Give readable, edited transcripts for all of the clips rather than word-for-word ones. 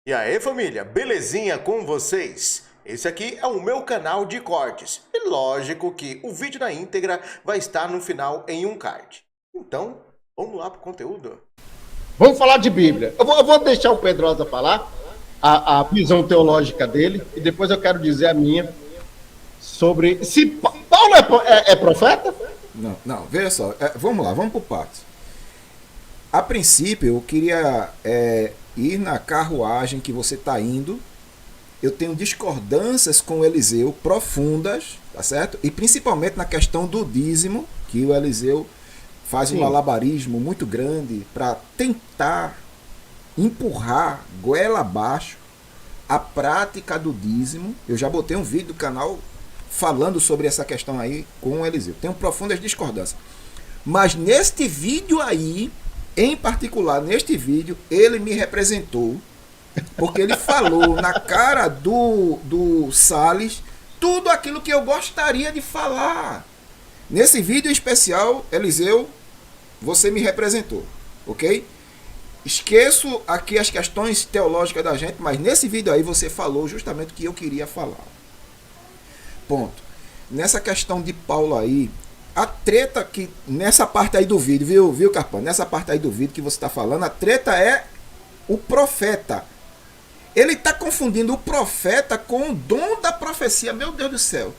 E aí, família, belezinha com vocês? Esse aqui é o meu canal de cortes. E lógico que o vídeo na íntegra vai estar no final em um card. Então, vamos lá pro conteúdo. Vamos falar de Bíblia. Eu vou deixar o Pedrosa falar a visão teológica dele e depois eu quero dizer a minha sobre se Paulo é profeta? Não, veja só, vamos lá, vamos por partes. A princípio, eu queria ir na carruagem que você está indo. Eu tenho discordâncias com o Eliseu profundas, tá certo? E principalmente na questão do dízimo, que o Eliseu faz um malabarismo muito grande para tentar empurrar goela abaixo a prática do dízimo. Eu já botei um vídeo do canal falando sobre essa questão aí com o Eliseu. Tenho profundas discordâncias. Mas neste vídeo aí, em particular neste vídeo, ele me representou, porque ele falou na cara do Salles tudo aquilo que eu gostaria de falar. Nesse vídeo em especial, Eliseu, você me representou, ok? Esqueço aqui as questões teológicas da gente, mas nesse vídeo aí você falou justamente o que eu queria falar. Ponto. Nessa questão de Paulo aí, a treta que nessa parte aí do vídeo, viu, Carpão? Nessa parte aí do vídeo que você está falando, a treta é o profeta. Ele está confundindo o profeta com o dom da profecia. Meu Deus do céu.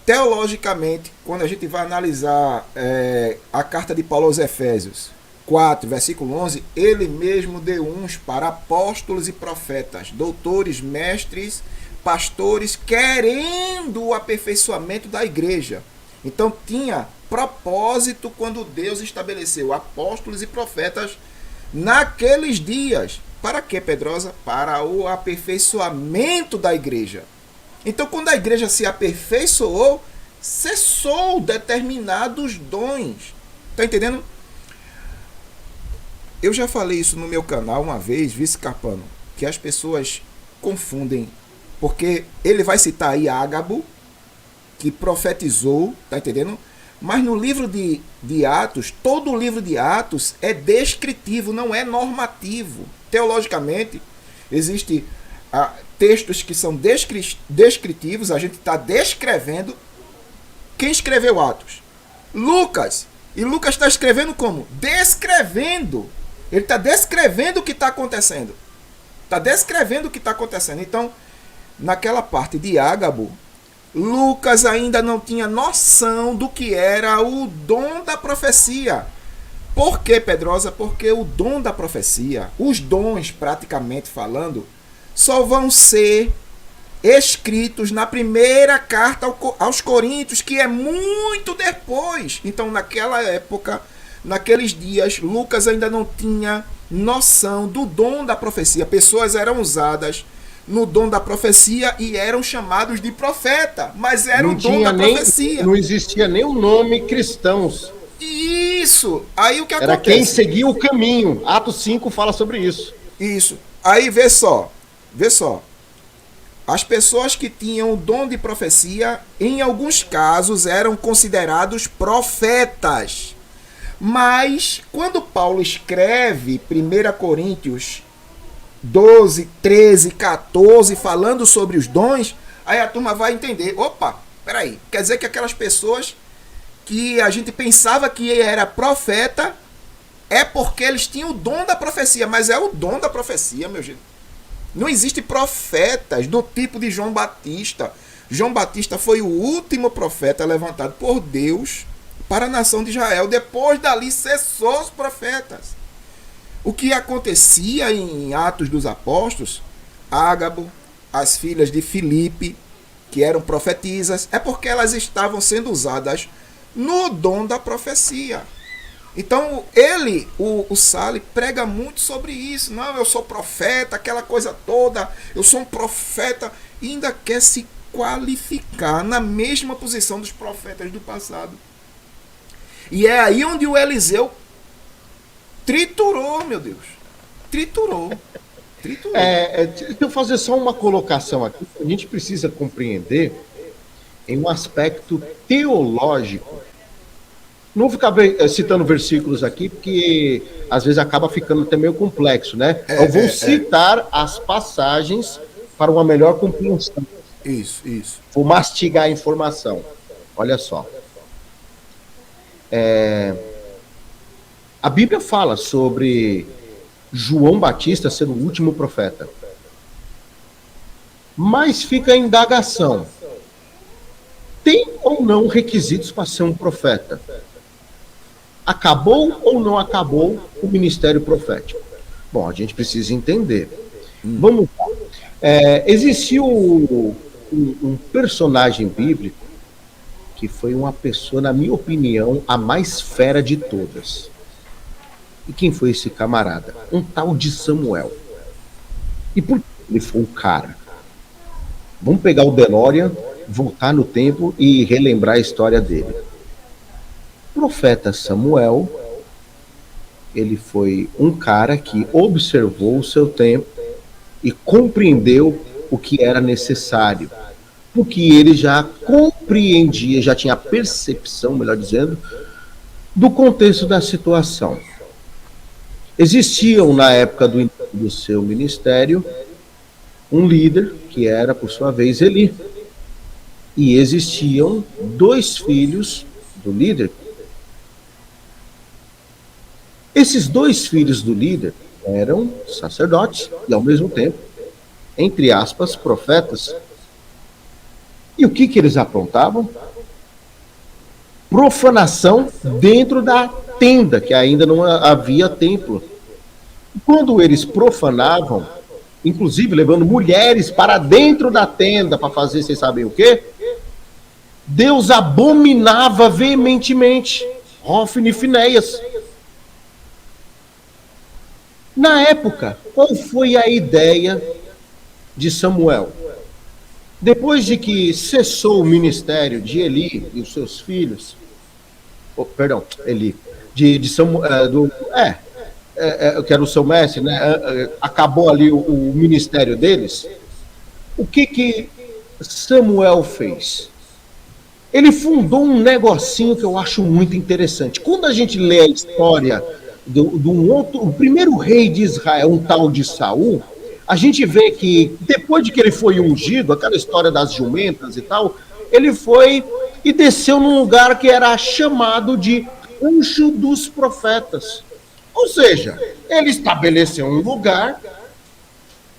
Teologicamente, quando a gente vai analisar a carta de Paulo aos Efésios 4, versículo 11, ele mesmo deu uns para apóstolos e profetas, doutores, mestres, pastores, querendo o aperfeiçoamento da igreja. Então tinha propósito quando Deus estabeleceu apóstolos e profetas naqueles dias. Para quê, Pedrosa? Para o aperfeiçoamento da igreja. Então, quando a igreja se aperfeiçoou, cessou determinados dons. Está entendendo? Eu já falei isso no meu canal uma vez, Vice Carpano, que as pessoas confundem, porque ele vai citar aí Ágabo, que profetizou, tá entendendo? Mas no livro de Atos, todo o livro de Atos é descritivo, não é normativo. Teologicamente, existem textos que são descritivos, a gente está descrevendo. Quem escreveu Atos? Lucas. E Lucas está escrevendo como? Descrevendo. Ele está descrevendo o que está acontecendo. Está descrevendo o que está acontecendo. Então, naquela parte de Ágabo, Lucas ainda não tinha noção do que era o dom da profecia. Por que, Pedrosa? Porque o dom da profecia, os dons praticamente falando, só vão ser escritos na primeira carta aos Coríntios, que é muito depois. Então, naquela época, naqueles dias, Lucas ainda não tinha noção do dom da profecia. Pessoas eram usadas no dom da profecia e eram chamados de profeta, mas era o dom da profecia. Não existia nem o nome cristãos. Isso! Aí o que acontece? Era quem seguia o caminho. Atos 5 fala sobre isso. Isso. Aí vê só. As pessoas que tinham o dom de profecia, em alguns casos, eram considerados profetas. Mas, quando Paulo escreve 1 Coríntios 12, 13, 14, falando sobre os dons, aí a turma vai entender. Opa, peraí, quer dizer que aquelas pessoas que a gente pensava que era profeta, é porque eles tinham o dom da profecia, mas é o dom da profecia, meu gente. Não existe profetas do tipo de João Batista. João Batista foi o último profeta levantado por Deus para a nação de Israel. Depois dali cessou os profetas. O que acontecia em Atos dos Apóstolos, Ágabo, as filhas de Filipe, que eram profetisas, é porque elas estavam sendo usadas no dom da profecia. Então, o Salles, prega muito sobre isso. Não, eu sou profeta, aquela coisa toda, eu sou um profeta, e ainda quer se qualificar na mesma posição dos profetas do passado. E é aí onde o Eliseu triturou, meu Deus. Triturou. Deixa eu fazer só uma colocação aqui. A gente precisa compreender em um aspecto teológico Não vou ficar citando versículos aqui, porque às vezes acaba ficando até meio complexo, né? Eu vou citar as passagens para uma melhor compreensão. Isso. Vou mastigar a informação. Olha só. A Bíblia fala sobre João Batista sendo o último profeta. Mas fica a indagação. Tem ou não requisitos para ser um profeta? Acabou ou não acabou o ministério profético? Bom, a gente precisa entender. Vamos lá. Existiu um personagem bíblico que foi uma pessoa, na minha opinião, a mais fera de todas. E quem foi esse camarada? Um tal de Samuel. E por que ele foi o cara? Vamos pegar o DeLorean, voltar no tempo e relembrar a história dele. O profeta Samuel, ele foi um cara que observou o seu tempo e compreendeu o que era necessário. Porque ele já compreendia, já tinha percepção, melhor dizendo, do contexto da situação. Existiam, na época do seu ministério, um líder, que era, por sua vez, Eli. E existiam 2 filhos do líder. Esses 2 filhos do líder eram sacerdotes e, ao mesmo tempo, entre aspas, profetas. E o que eles aprontavam? Profanação dentro da tenda, que ainda não havia templo. E quando eles profanavam, inclusive levando mulheres para dentro da tenda para fazer, vocês sabem o quê? Deus abominava veementemente. Hófni e Finéias. Na época, qual foi a ideia de Samuel? Depois de que cessou o ministério de Eli e os seus filhos, Eli, de Samuel, que era o seu mestre, né? Acabou ali o ministério deles. O que Samuel fez? Ele fundou um negocinho que eu acho muito interessante. Quando a gente lê a história o primeiro rei de Israel, um tal de Saul, a gente vê que depois de que ele foi ungido, aquela história das jumentas e tal, ele foi e desceu num lugar que era chamado de Rancho dos Profetas. Ou seja, ele estabeleceu um lugar,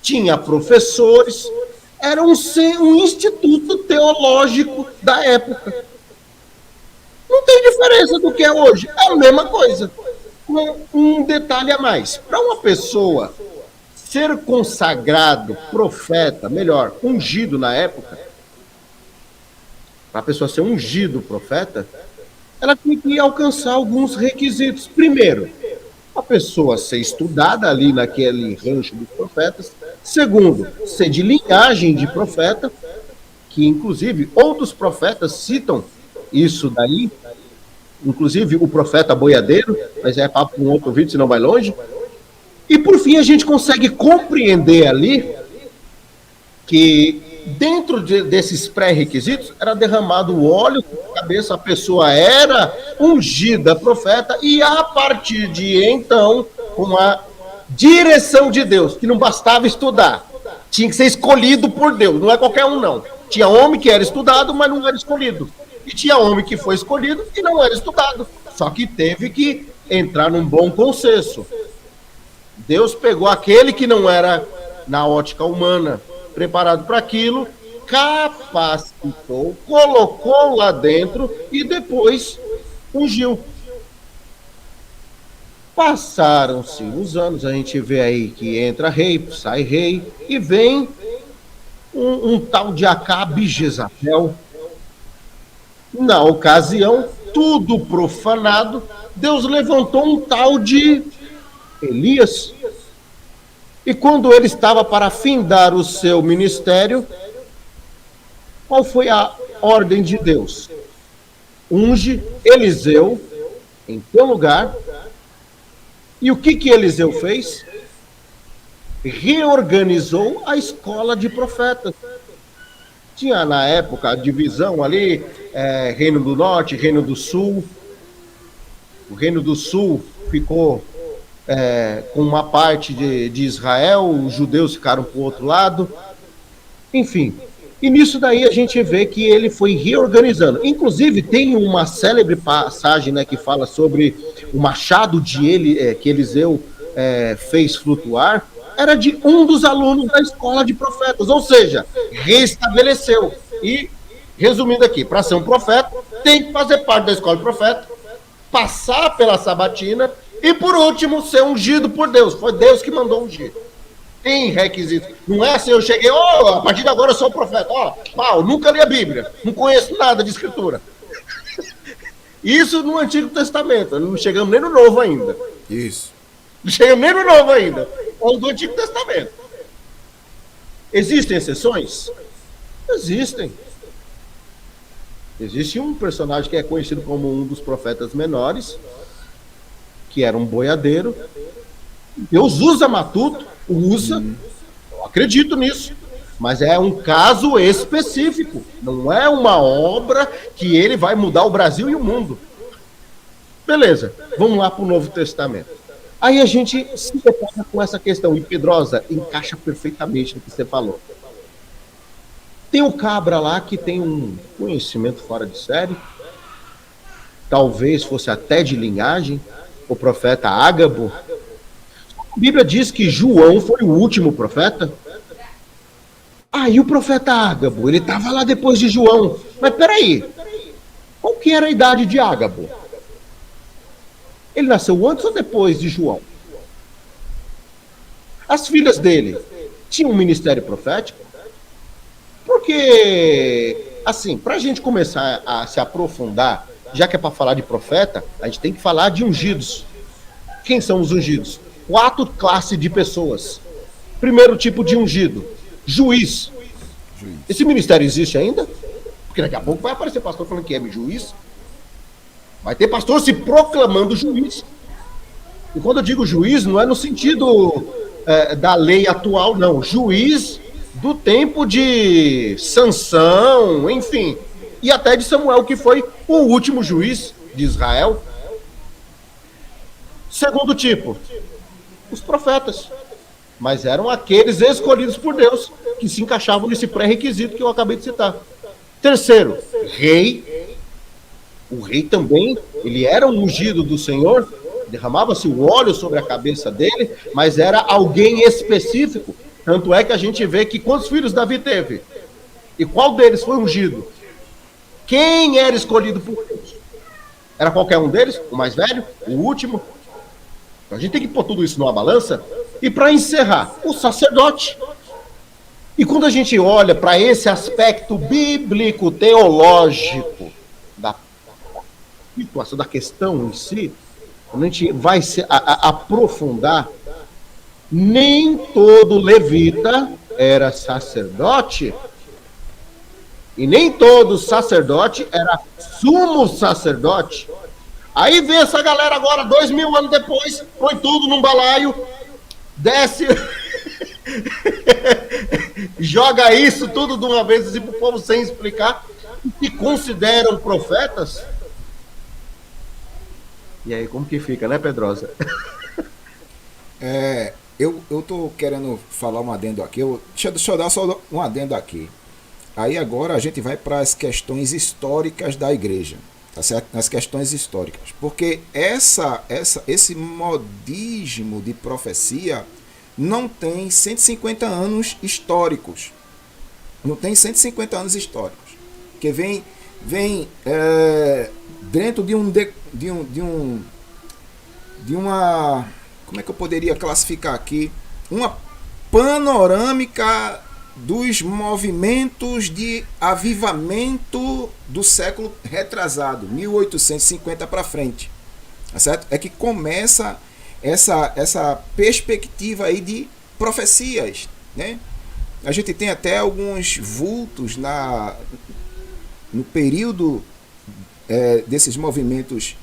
tinha professores, era um instituto teológico da época. Não tem diferença do que é hoje, é a mesma coisa. Com um detalhe a mais. Para uma pessoa ser consagrado, profeta, melhor, ungido na época, para a pessoa ser ungido profeta, ela tem que alcançar alguns requisitos. Primeiro, a pessoa ser estudada ali naquele rancho dos profetas. Segundo, ser de linhagem de profeta, que inclusive outros profetas citam isso daí, inclusive o profeta boiadeiro, mas é papo com outro vídeo, senão vai longe. E por fim a gente consegue compreender ali que dentro desses pré-requisitos era derramado o óleo na cabeça, a pessoa era ungida profeta, e a partir de então, com a direção de Deus, que não bastava estudar, tinha que ser escolhido por Deus, não é qualquer um não. Tinha homem que era estudado, mas não era escolhido. E tinha homem que foi escolhido e não era estudado. Só que teve que entrar num bom consenso. Deus pegou aquele que não era, na ótica humana, preparado para aquilo, capacitou, colocou lá dentro e depois ungiu. Passaram-se os anos, a gente vê aí que entra rei, sai rei, e vem um tal de Acabe Jezabel. Na ocasião, tudo profanado, Deus levantou um tal de Elias. E quando ele estava para findar o seu ministério, qual foi a ordem de Deus? Unge Eliseu em teu lugar. E o que Eliseu fez? Reorganizou a escola de profetas. Tinha na época a divisão ali, Reino do Norte, Reino do Sul. O Reino do Sul ficou com uma parte de Israel, os judeus ficaram para o outro lado, enfim. E nisso daí a gente vê que ele foi reorganizando. Inclusive, tem uma célebre passagem, né, que fala sobre o machado que Eliseu fez flutuar, era de um dos alunos da escola de profetas, ou seja, restabeleceu. E, resumindo aqui, para ser um profeta, tem que fazer parte da escola de profeta, passar pela sabatina e, por último, ser ungido por Deus. Foi Deus que mandou ungir. Tem requisitos. Não é assim, eu cheguei, a partir de agora eu sou profeta. Nunca li a Bíblia, não conheço nada de escritura. Isso no Antigo Testamento, não chegamos nem no Novo ainda. Isso. Não chegamos nem no Novo ainda. Ou do Antigo Testamento. Existem exceções? Existem. Existe um personagem que é conhecido como um dos profetas menores, que era um boiadeiro. Deus usa matuto, eu acredito nisso, mas é um caso específico, não é uma obra que ele vai mudar o Brasil e o mundo. Beleza, vamos lá para o Novo Testamento. Aí a gente se depara com essa questão, e Pedrosa encaixa perfeitamente no que você falou. Tem o cabra lá que tem um conhecimento fora de série, talvez fosse até de linhagem, o profeta Ágabo. A Bíblia diz que João foi o último profeta. E o profeta Ágabo, ele estava lá depois de João. Mas peraí, qual que era a idade de Ágabo? Ele nasceu antes ou depois de João? As filhas dele tinham um ministério profético? Porque, assim, para a gente começar a se aprofundar, já que é para falar de profeta, a gente tem que falar de ungidos. Quem são os ungidos? 4 classes de pessoas. Primeiro tipo de ungido, juiz. Esse ministério existe ainda? Porque daqui a pouco vai aparecer pastor falando que é juiz. Vai ter pastor se proclamando juiz. E quando eu digo juiz, não é no sentido da lei atual, não. Juiz do tempo de Sansão, enfim. E até de Samuel, que foi o último juiz de Israel. Segundo tipo, os profetas. Mas eram aqueles escolhidos por Deus, que se encaixavam nesse pré-requisito que eu acabei de citar. Terceiro, rei. O rei também, ele era um ungido do Senhor, derramava-se o óleo sobre a cabeça dele, mas era alguém específico. Tanto é que a gente vê que quantos filhos Davi teve? E qual deles foi ungido? Quem era escolhido por Deus? Era qualquer um deles? O mais velho? O último? Então a gente tem que pôr tudo isso numa balança. E para encerrar, o sacerdote. E quando a gente olha para esse aspecto bíblico, teológico, da situação, da questão em si, quando a gente vai se aprofundar, nem todo levita era sacerdote, e nem todo sacerdote era sumo sacerdote. Aí vem essa galera agora, 2000 anos depois, põe tudo num balaio, desce, joga isso tudo de uma vez assim pro povo sem explicar, e consideram profetas. E aí, como que fica, né, Pedrosa? Eu tô querendo falar um adendo aqui. Deixa eu dar só um adendo aqui. Aí agora a gente vai para as questões históricas da igreja, tá certo? Nas questões históricas. Porque esse modismo de profecia não tem 150 anos históricos. Não tem 150 anos históricos. Que vem dentro de uma, como é que eu poderia classificar aqui? Uma panorâmica dos movimentos de avivamento do século retrasado, 1850 para frente, tá certo? É que começa essa perspectiva aí de profecias, né? A gente tem até alguns vultos no período desses movimentos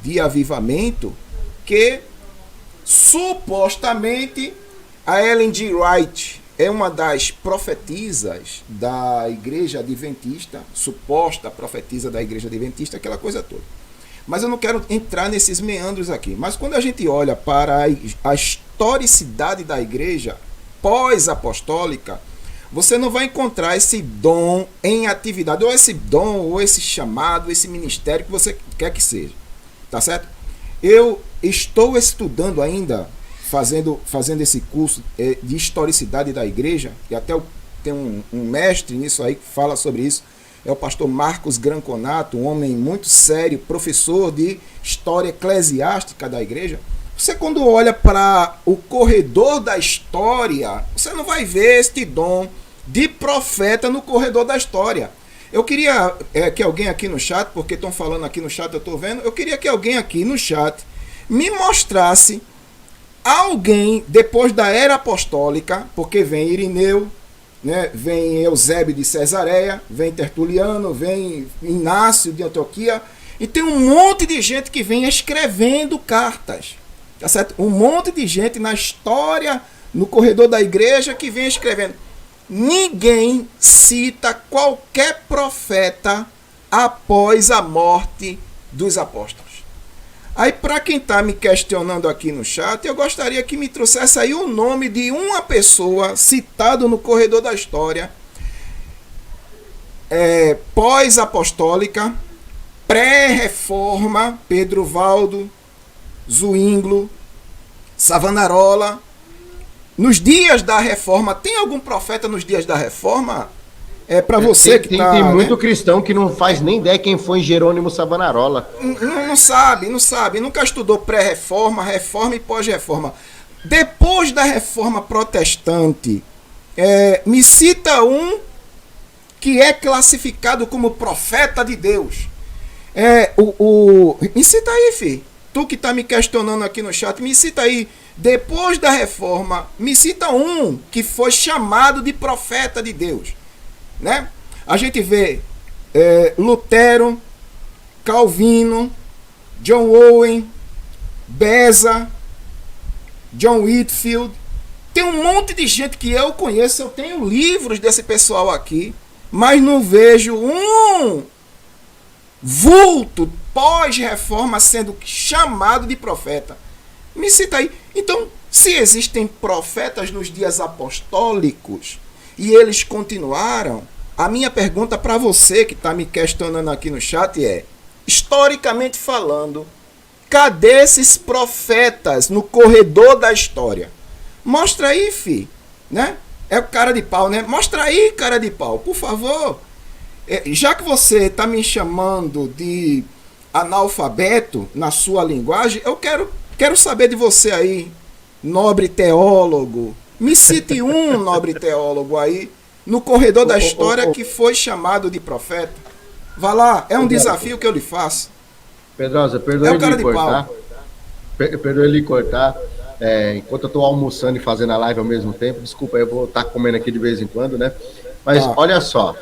de avivamento que supostamente a Ellen G. White é uma das profetisas da Igreja Adventista, suposta profetisa da Igreja Adventista, aquela coisa toda. Mas eu não quero entrar nesses meandros aqui. Mas quando a gente olha para a historicidade da igreja pós-apostólica, você não vai encontrar esse dom em atividade, ou esse dom, ou esse chamado, esse ministério que você quer que seja. Tá certo? Eu estou estudando ainda, fazendo esse curso de historicidade da igreja, e até tem um mestre nisso aí que fala sobre isso, é o pastor Marcos Granconato, um homem muito sério, professor de história eclesiástica da igreja. Você, quando olha para o corredor da história, você não vai ver este dom de profeta no corredor da história. Eu queria que alguém aqui no chat, porque estão falando aqui no chat, eu estou vendo, eu queria que alguém aqui no chat me mostrasse alguém depois da era apostólica, porque vem Irineu, né, vem Eusébio de Cesareia, vem Tertuliano, vem Inácio de Antioquia, e tem um monte de gente que vem escrevendo cartas, tá certo? Um monte de gente na história, no corredor da igreja, que vem escrevendo. Ninguém cita qualquer profeta após a morte dos apóstolos. Aí, para quem está me questionando aqui no chat, eu gostaria que me trouxesse aí o nome de uma pessoa citado no corredor da história, pós-apostólica, pré-reforma, Pedro Valdo, Zwinglio, Savonarola. Nos dias da reforma, tem algum profeta nos dias da reforma? Para você que está... Tem muito cristão que não faz nem ideia quem foi Jerônimo Savonarola. Não sabe, nunca estudou pré-reforma, reforma e pós-reforma. Depois da reforma protestante, me cita um que é classificado como profeta de Deus. Me cita aí, filho. Tu que está me questionando aqui no chat, me cita aí. Depois da reforma, me cita um que foi chamado de profeta de Deus. Né? A gente vê Lutero, Calvino, John Owen, Beza, John Whitefield. Tem um monte de gente que eu conheço, eu tenho livros desse pessoal aqui, mas não vejo um vulto pós-reforma sendo chamado de profeta. Me cita aí. Então, se existem profetas nos dias apostólicos e eles continuaram, a minha pergunta para você que está me questionando aqui no chat é, historicamente falando, cadê esses profetas no corredor da história? Mostra aí, fi, né? É o cara de pau, né? Mostra aí, cara de pau, por favor. Já que você está me chamando de analfabeto na sua linguagem, eu quero saber de você aí, nobre teólogo. Me cite um nobre teólogo aí no corredor da história que foi chamado de profeta. Vá lá, é um desafio que eu lhe faço. Pedrosa, perdoe ele cortar. Perdoe ele cortar. Enquanto eu estou almoçando e fazendo a live ao mesmo tempo, desculpa, eu vou estar comendo aqui de vez em quando, né? Mas olha só.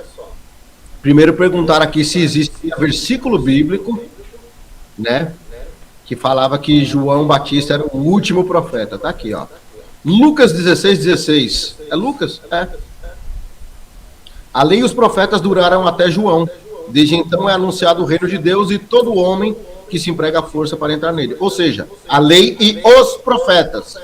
Primeiro perguntaram aqui se existe um versículo bíblico, né? Que falava que João Batista era o último profeta. Tá aqui, ó. Lucas 16:16. É Lucas? É. A lei e os profetas duraram até João. Desde então é anunciado o reino de Deus e todo homem que se emprega a força para entrar nele. Ou seja, a lei e os profetas.